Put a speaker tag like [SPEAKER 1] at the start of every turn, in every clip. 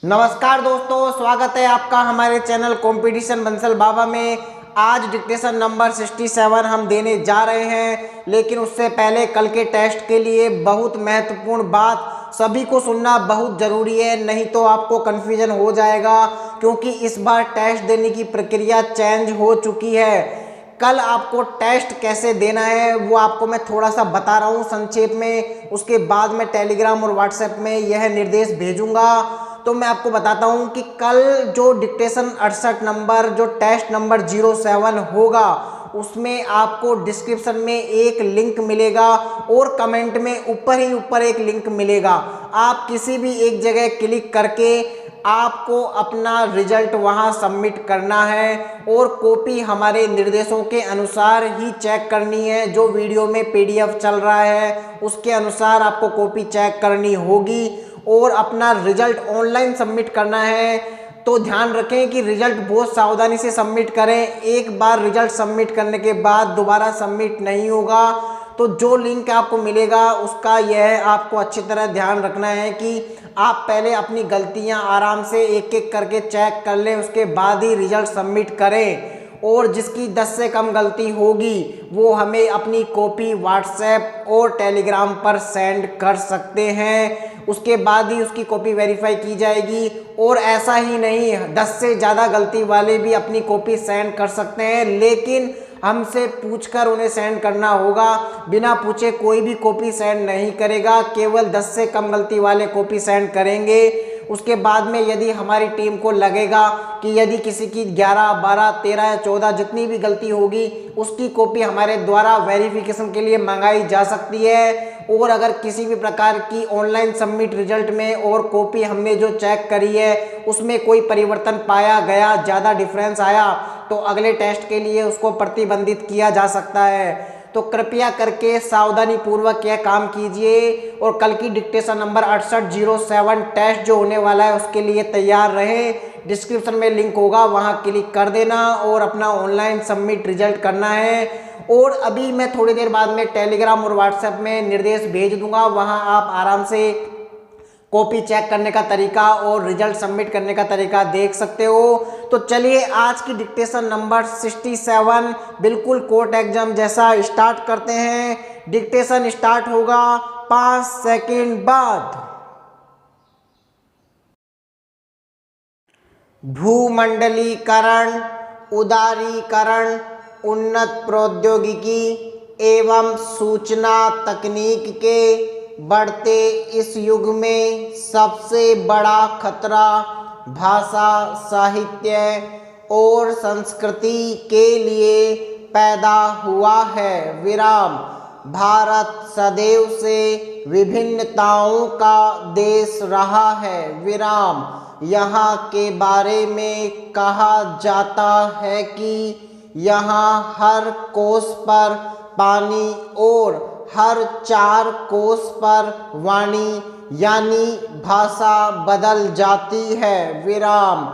[SPEAKER 1] नमस्कार दोस्तों, स्वागत है आपका हमारे चैनल कंपटीशन बंसल बाबा में। आज डिक्टेशन नंबर 67 हम देने जा रहे हैं, लेकिन उससे पहले कल के टेस्ट के लिए बहुत महत्वपूर्ण बात सभी को सुनना बहुत ज़रूरी है, नहीं तो आपको कन्फ्यूजन हो जाएगा। क्योंकि इस बार टेस्ट देने की प्रक्रिया चेंज हो चुकी है। कल आपको टेस्ट कैसे देना है वो आपको मैं थोड़ा सा बता रहा हूँ संक्षेप में। उसके बाद मैं टेलीग्राम और व्हाट्सएप में यह निर्देश भेजूंगा। तो मैं आपको बताता हूँ कि कल जो डिक्टेशन 68 नंबर जो टेस्ट नंबर 07 होगा, उसमें आपको डिस्क्रिप्शन में एक लिंक मिलेगा और कमेंट में ऊपर ही ऊपर एक लिंक मिलेगा। आप किसी भी एक जगह क्लिक करके आपको अपना रिजल्ट वहां सबमिट करना है और कॉपी हमारे निर्देशों के अनुसार ही चेक करनी है। जो वीडियो में पीडीएफ चल रहा है उसके अनुसार आपको कॉपी चेक करनी होगी और अपना रिजल्ट ऑनलाइन सबमिट करना है। तो ध्यान रखें कि रिजल्ट बहुत सावधानी से सबमिट करें। एक बार रिजल्ट सबमिट करने के बाद दोबारा सबमिट नहीं होगा। तो जो लिंक आपको मिलेगा उसका यह आपको अच्छी तरह ध्यान रखना है कि आप पहले अपनी गलतियां आराम से एक एक करके चेक कर लें, उसके बाद ही रिजल्ट सबमिट करें। और जिसकी 10 से कम गलती होगी वो हमें अपनी कॉपी व्हाट्सएप और टेलीग्राम पर सेंड कर सकते हैं। उसके बाद ही उसकी कॉपी वेरीफाई की जाएगी। और ऐसा ही नहीं, 10 से ज़्यादा गलती वाले भी अपनी कॉपी सेंड कर सकते हैं, लेकिन हमसे पूछकर उन्हें सेंड करना होगा। बिना पूछे कोई भी कॉपी सेंड नहीं करेगा, केवल 10 से कम गलती वाले कॉपी सेंड करेंगे। उसके बाद में यदि हमारी टीम को लगेगा कि यदि किसी की 11, 12, 13 या 14 जितनी भी गलती होगी उसकी कॉपी हमारे द्वारा वेरिफिकेशन के लिए मंगाई जा सकती है। और अगर किसी भी प्रकार की ऑनलाइन सबमिट रिजल्ट में और कॉपी हमने जो चेक करी है उसमें कोई परिवर्तन पाया गया, ज़्यादा डिफरेंस आया, तो अगले टेस्ट के लिए उसको प्रतिबंधित किया जा सकता है। तो कृपया करके सावधानी पूर्वक यह काम कीजिए और कल की डिक्टेशन नंबर 6807 टेस्ट जो होने वाला है उसके लिए तैयार रहें। डिस्क्रिप्शन में लिंक होगा, वहां क्लिक कर देना और अपना ऑनलाइन सबमिट रिजल्ट करना है। और अभी मैं थोड़ी देर बाद में टेलीग्राम और व्हाट्सएप में निर्देश भेज दूंगा, वहां आप आराम से कॉपी चेक करने का तरीका और रिजल्ट सबमिट करने का तरीका देख सकते हो। तो चलिए आज की डिक्टेशन नंबर 67 बिल्कुल कोर्ट एग्जाम जैसा स्टार्ट करते हैं। डिक्टेशन स्टार्ट होगा 5 सेकंड बाद। भूमंडलीकरण, उदारीकरण, उन्नत प्रौद्योगिकी एवं सूचना तकनीक के बढ़ते इस युग में सबसे बड़ा खतरा भाषा, साहित्य और संस्कृति के लिए पैदा हुआ है। विराम। भारत सदैव से विभिन्नताओं का देश रहा है। विराम। यहाँ के बारे में कहा जाता है कि यहाँ हर कोस पर पानी और हर 4 कोस पर वाणी यानी भाषा बदल जाती है। विराम।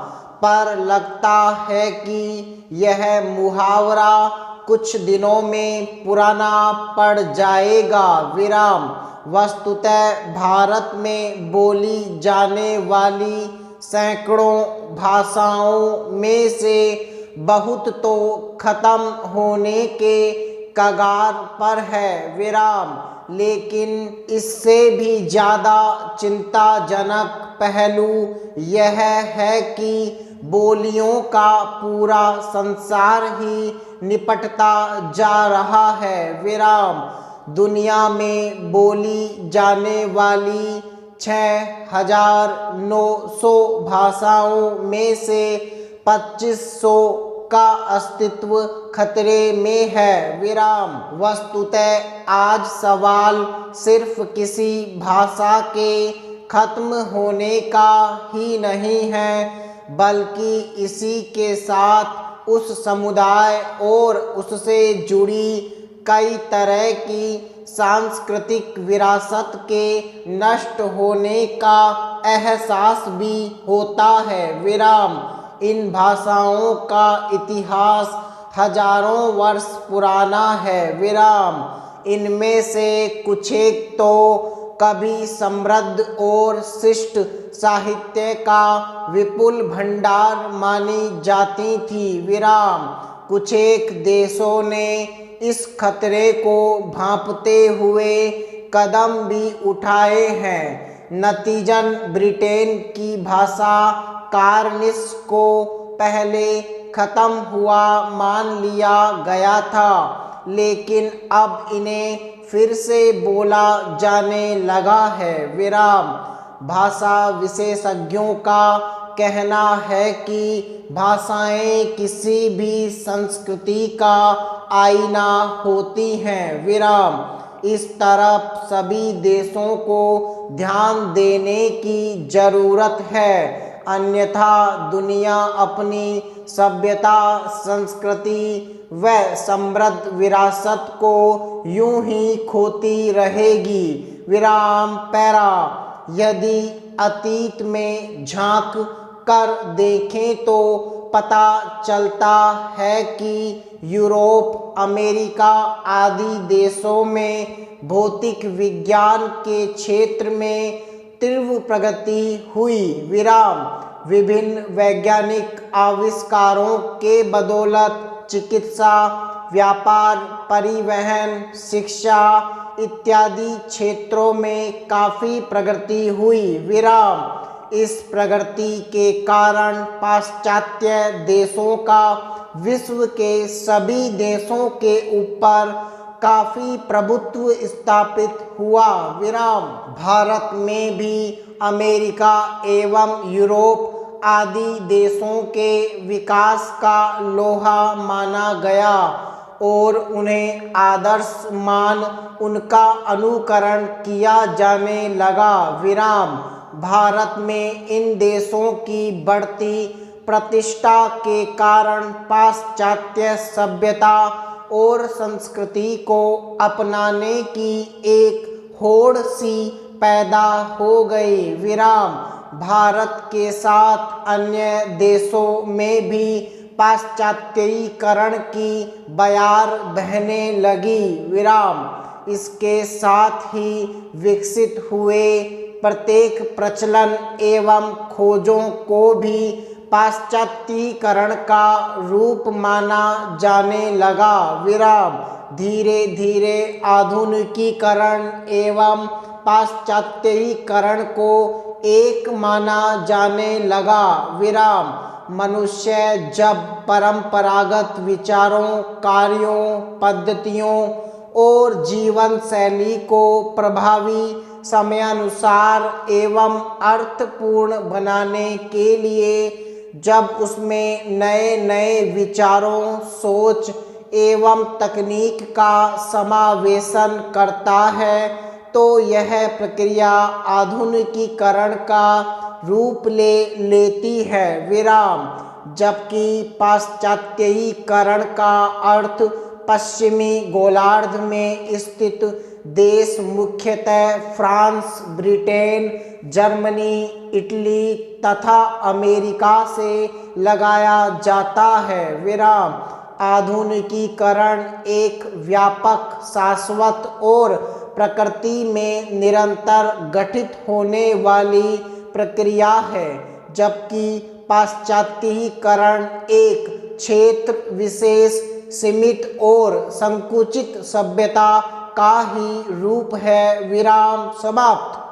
[SPEAKER 1] पर लगता है कि यह मुहावरा कुछ दिनों में पुराना पड़ जाएगा। विराम। वस्तुतः भारत में बोली जाने वाली सैकड़ों भाषाओं में से बहुत तो खत्म होने के कगार पर है। विराम। लेकिन इससे भी ज़्यादा चिंताजनक पहलू यह है कि बोलियों का पूरा संसार ही निपटता जा रहा है। विराम। दुनिया में बोली जाने वाली 6,900 भाषाओं में से 2500 का अस्तित्व खतरे में है। विराम। वस्तुतः आज सवाल सिर्फ किसी भाषा के खत्म होने का ही नहीं है, बल्कि इसी के साथ उस समुदाय और उससे जुड़ी कई तरह की सांस्कृतिक विरासत के नष्ट होने का एहसास भी होता है। विराम। इन भाषाओं का इतिहास हजारों वर्ष पुराना है। विराम। इनमें से कुछेक तो कभी समृद्ध और शिष्ट साहित्य का विपुल भंडार मानी जाती थी। विराम। कुछेक देशों ने इस खतरे को भांपते हुए कदम भी उठाए हैं। नतीजन ब्रिटेन की भाषा कार्निश को पहले खत्म हुआ मान लिया गया था, लेकिन अब इन्हें फिर से बोला जाने लगा है। विराम। भाषा विशेषज्ञों का कहना है कि भाषाएं किसी भी संस्कृति का आईना होती हैं। विराम। इस तरफ सभी देशों को ध्यान देने की जरूरत है, अन्यथा दुनिया अपनी सभ्यता, संस्कृति व समृद्ध विरासत को यूं ही खोती रहेगी। विराम। पैरा। यदि अतीत में झांक कर देखें तो पता चलता है कि यूरोप, अमेरिका आदि देशों में भौतिक विज्ञान के क्षेत्र में तीव्र प्रगति हुई। विराम। विभिन्न वैज्ञानिक आविष्कारों के बदौलत चिकित्सा, व्यापार, परिवहन, शिक्षा इत्यादि क्षेत्रों में काफ़ी प्रगति हुई। विराम। इस प्रगति के कारण पाश्चात्य देशों का विश्व के सभी देशों के ऊपर काफ़ी प्रभुत्व स्थापित हुआ। विराम। भारत में भी अमेरिका एवं यूरोप आदि देशों के विकास का लोहा माना गया और उन्हें आदर्श मान उनका अनुकरण किया जाने लगा। विराम। भारत में इन देशों की बढ़ती प्रतिष्ठा के कारण पाश्चात्य सभ्यता और संस्कृति को अपनाने की एक होड़ सी पैदा हो गई। विराम। भारत के साथ अन्य देशों में भी पाश्चात्यीकरण की बयार बहने लगी। विराम। इसके साथ ही विकसित हुए प्रत्येक प्रचलन एवं खोजों को भी पाश्चात्यीकरण का रूप माना जाने लगा। विराम। धीरे धीरे आधुनिकीकरण एवं पाश्चात्यीकरण को एक माना जाने लगा। विराम। मनुष्य जब परंपरागत विचारों, कार्यों, पद्धतियों और जीवन शैली को प्रभावी, समयानुसार एवं अर्थपूर्ण बनाने के लिए जब उसमें नए नए विचारों, सोच एवं तकनीक का समावेशन करता है तो यह प्रक्रिया आधुनिकीकरण का रूप लेती है। विराम। जबकि पाश्चात्यीकरण का अर्थ पश्चिमी गोलार्ध में स्थित देश, मुख्यतः फ्रांस, ब्रिटेन, जर्मनी, इटली तथा अमेरिका से लगाया जाता है। विराम। आधुनिकीकरण एक व्यापक, शाश्वत और प्रकृति में निरंतर घटित होने वाली प्रक्रिया है, जबकि पाश्चात्यीकरण एक क्षेत्र विशेष, सीमित और संकुचित सभ्यता का ही रूप है। विराम। समाप्त।